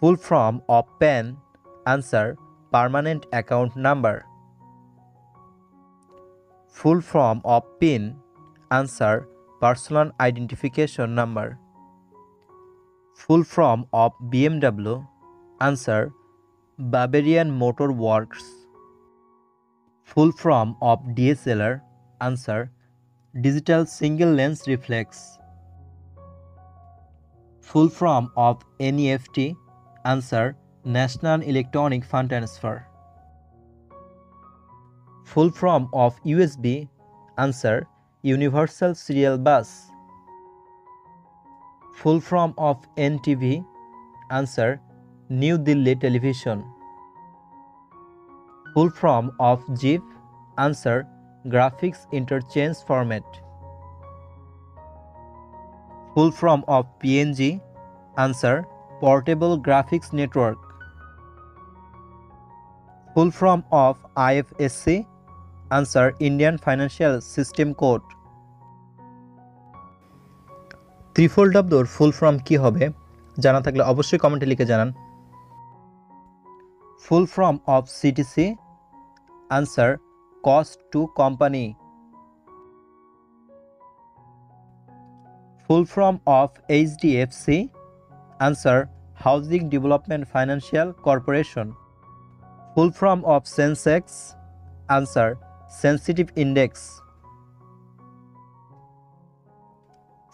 Full form of PAN. Answer: permanent account number. Full form of PIN. Answer: personal identification number. Full form of BMW. Answer: Bavarian Motor Works. Full form of DSLR. Answer: digital single lens reflex. Full form of NEFT. Answer: National Electronic Fund Transfer. Full form of USB. Answer: Universal Serial Bus. Full form of NTV. Answer: New Delhi Television. Full form of GIF. Answer: Graphics Interchange Format. Full form of PNG. Answer: Portable Graphics Network. Full form of IFSC. Answer: Indian Financial System Code. ত্রিফল শব্দর full form কি হবে জানা থাকলে অবশ্যই কমেন্টে লিখে জানান। Full form of CTC. Answer: cost to company. Full form of HDFC। Answer: housing development financial corporation. Full form of Sensex. Answer: sensitive index.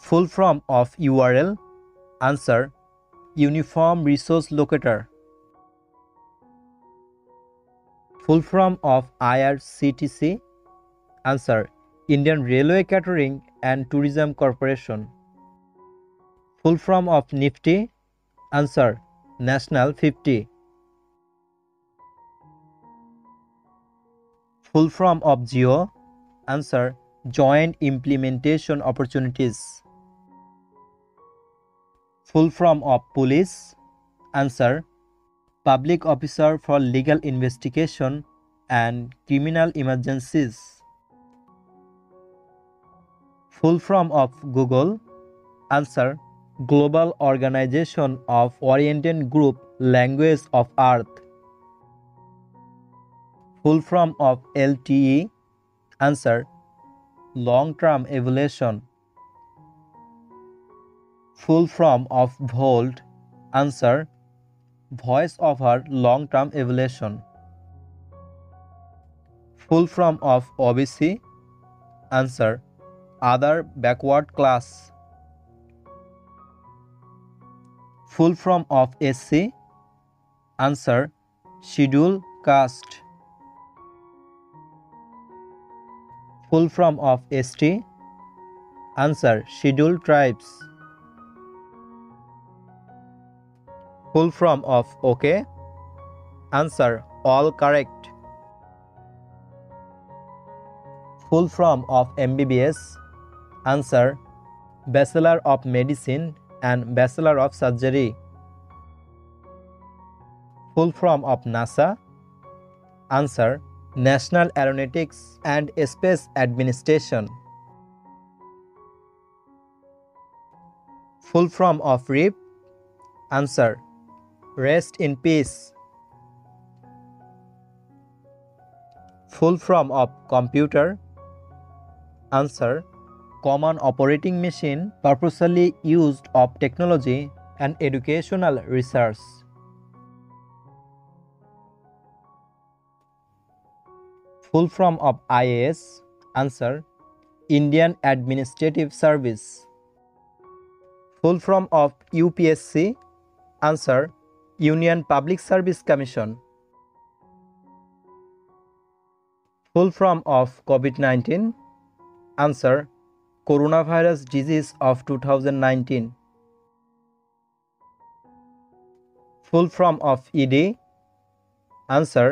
Full form of URL. Answer: Uniform Resource Locator. Full form of IRCTC. Answer: Indian Railway Catering and Tourism Corporation. Full form of NIFTY. Answer: National 50. Full form of GEO. Answer: Joint Implementation Opportunities. Full form of police. Answer: Public Officer for Legal Investigation and Criminal Emergencies. Full form of Google. Answer: Global Organization of Oriented Group Language of Earth. Full form of LTE. Answer: Long-term evaluation. Full form of VOLTE. Answer: Voice over long-term evaluation. Full form of OBC. Answer: Other backward class. Full form of SC. Answer: Schedule caste. Full form of ST. Answer: Scheduled tribes. Full form of OK. Answer: All correct. Full form of MBBS. Answer: Bachelor of Medicine and Bachelor of Surgery. Full form of NASA. Answer: National Aeronautics and Space Administration. Full form of RIP. Answer: Rest in peace. Full form of computer. Answer: Common operating machine purposely used of technology and educational research. Full form of IAS. Answer: Indian Administrative Service. Full form of UPSC. Answer: Union Public Service Commission. Full form of COVID-19. Answer: Coronavirus Disease of 2019. Full form of ED. Answer: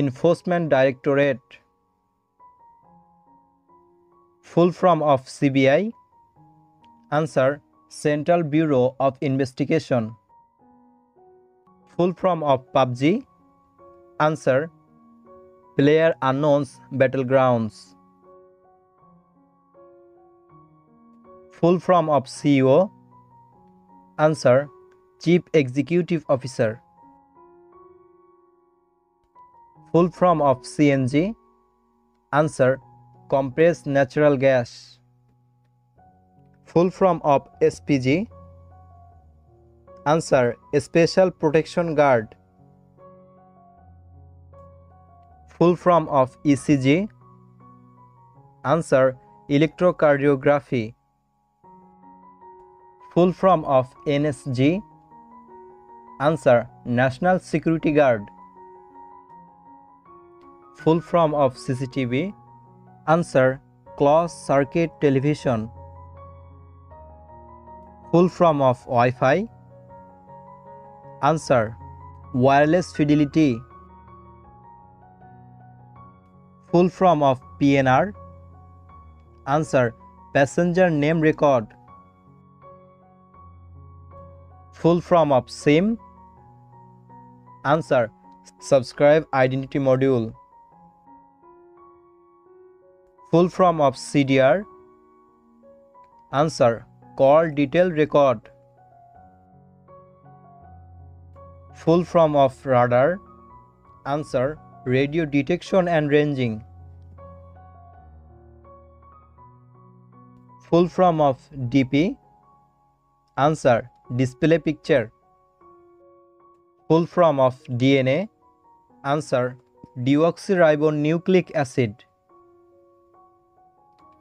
Enforcement Directorate. Full form of CBI. Answer: Central Bureau of Investigation. Full form of PUBG. Answer: PlayerUnknown's Battlegrounds. Full form of CEO. Answer: Chief Executive Officer. Full form of CNG. Answer: compressed natural gas. Full form of SPG. Answer: Special Protection Guard. Full form of ECG. Answer: Electrocardiography. Full form of NSG. Answer: National Security Guard. Full form of CCTV. Answer: Closed Circuit Television. Full form of Wi-Fi. Answer: Wireless Fidelity. Full form of PNR. Answer: Passenger Name Record. Full form of SIM. Answer: Subscribe Identity Module. Full form of CDR. Answer: Call Detail Record. Full form of radar. Answer: Radio Detection and Ranging. Full form of DP. Answer: Display Picture. Full form of DNA. Answer: Deoxyribonucleic acid.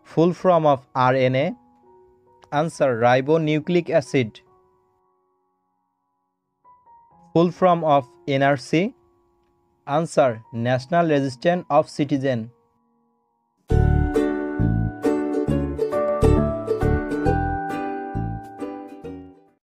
Full form of RNA. Answer: Ribonucleic acid. Full form of NRC. Answer: National Register of Citizen.